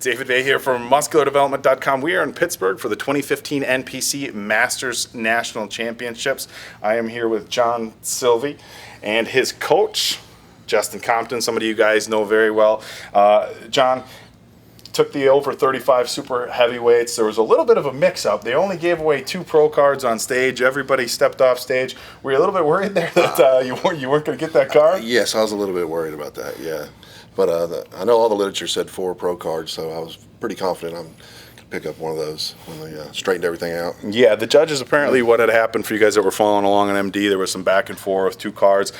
David Bay here from MuscularDevelopment.com. We are in Pittsburgh for the 2015 NPC Masters National Championships. I am here with John Silvey and his coach, Justin Compton. Some of you guys know very well. John took the over 35 super heavyweights. There was a little bit of a mix-up. They only gave away 2 pro cards on stage. Everybody stepped off stage. Were you a little bit worried there that you weren't going to get that card? Yes, I was a little bit worried about that, yeah. But I know all the literature said 4 pro cards, so I was pretty confident I'm going to pick up one of those when they straightened everything out. Yeah, the judges, apparently what had happened for you guys that were following along on MD, there was some back and forth, 2 cards.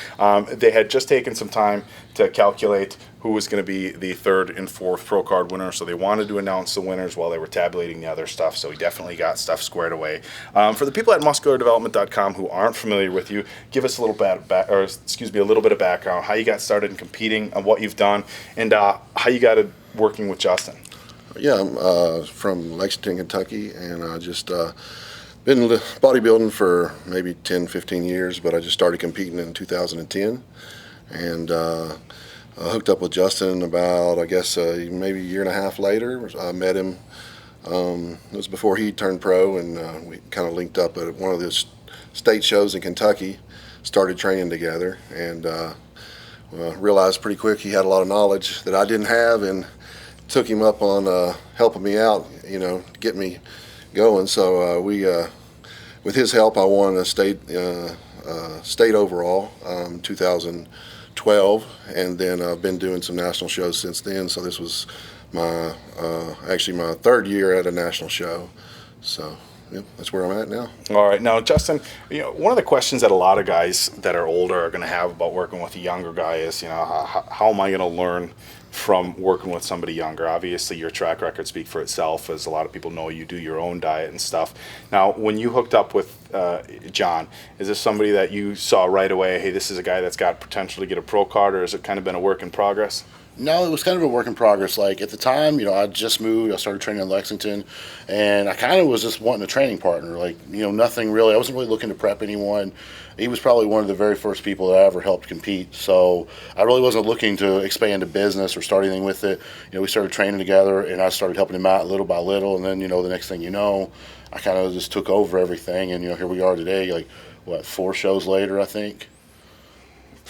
They had just taken some time to calculate who was going to be the 3rd and 4th pro card winner, so they wanted to announce the winners while they were tabulating the other stuff, so we definitely got stuff squared away. For the people at MuscularDevelopment.com who aren't familiar with you, give us a little bit of background, how you got started in competing, and what you've done, and how you got it working with Justin. Yeah, I'm from Lexington, Kentucky, and I just been bodybuilding for maybe 10, 15 years, but I just started competing in 2010, and I hooked up with Justin about, I guess, maybe a year and a half later. I met him. It was before he turned pro, and we kind of linked up at one of the state shows in Kentucky, started training together, and realized pretty quick he had a lot of knowledge that I didn't have, and took him up on helping me out, get me going. So with his help, I won a state overall 2012, and then I've been doing some national shows since then. So this was my actually my 3rd year at a national show. So yep, that's where I'm at now. All right, now Justin, one of the questions that a lot of guys that are older are going to have about working with a younger guy is, how am I going to learn from working with somebody younger? Obviously, your track record speaks for itself, as a lot of people know you do your own diet and stuff. Now, when you hooked up with John, is this somebody that you saw right away, hey, this is a guy that's got potential to get a pro card, or has it kind of been a work in progress? No, it was kind of a work in progress. Like at the time, I just moved. I started training in Lexington, and I kind of was just wanting a training partner. Like, nothing really. I wasn't really looking to prep anyone. He was probably one of the very first people that I ever helped compete. So I really wasn't looking to expand a business or start anything with it. We started training together, and I started helping him out little by little. And then, the next thing you know, I kind of just took over everything. And, here we are today, like, 4 shows later, I think.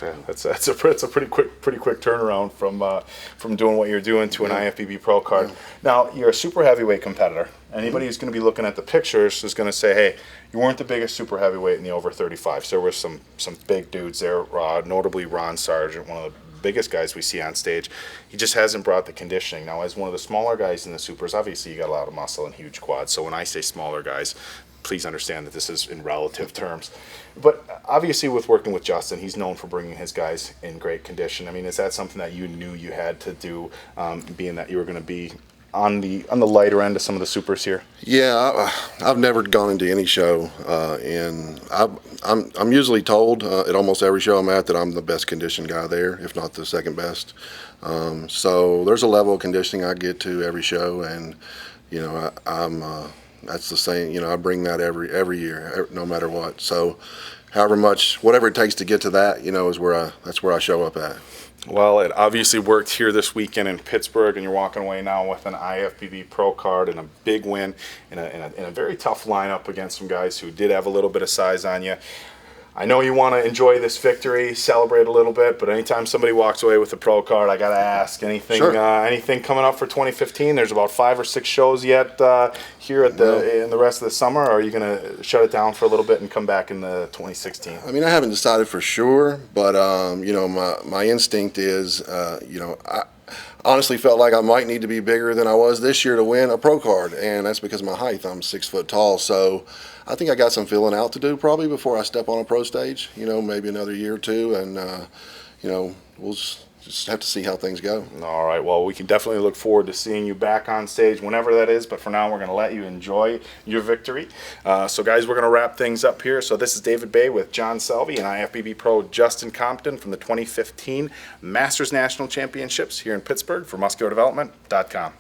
Yeah, it's a pretty quick turnaround from doing what you're doing to an IFBB pro card. Yeah. Now, you're a super heavyweight competitor. Anybody who's going to be looking at the pictures is going to say, hey, you weren't the biggest super heavyweight in the over 35. So there were some big dudes there, notably Ron Sargent, one of the biggest guys we see on stage. He just hasn't brought the conditioning. Now, as one of the smaller guys in the supers, obviously you got a lot of muscle and huge quads. So when I say smaller guys, please understand that this is in relative terms. But obviously with working with Justin, he's known for bringing his guys in great condition. I mean, is that something that you knew you had to do, being that you were going to be on the lighter end of some of the supers here? Yeah, I've never gone into any show, and I'm usually told at almost every show I'm at that I'm the best conditioned guy there, if not the second best. So there's a level of conditioning I get to every show, and I'm that's the same. I bring that every year, no matter what. So, whatever it takes to get to that, that's where I show up at. Well, it obviously worked here this weekend in Pittsburgh, and you're walking away now with an IFBB pro card and a big win in a very tough lineup against some guys who did have a little bit of size on you. I know you want to enjoy this victory, celebrate a little bit, but anytime somebody walks away with a pro card, I got to ask, anything coming up for 2015? There's about 5 or 6 shows yet here in the rest of the summer, or are you going to shut it down for a little bit and come back in the 2016? I mean, I haven't decided for sure, but my instinct is, I honestly felt like I might need to be bigger than I was this year to win a pro card, and that's because of my height. I'm 6 foot tall, so I think I got some filling out to do probably before I step on a pro stage, maybe another year or 2, and, we'll just have to see how things go. All right, well, we can definitely look forward to seeing you back on stage whenever that is, but for now we're going to let you enjoy your victory. So, guys, we're going to wrap things up here. So this is David Bay with John Silvey and IFBB Pro Justin Compton from the 2015 Masters National Championships here in Pittsburgh for MuscularDevelopment.com.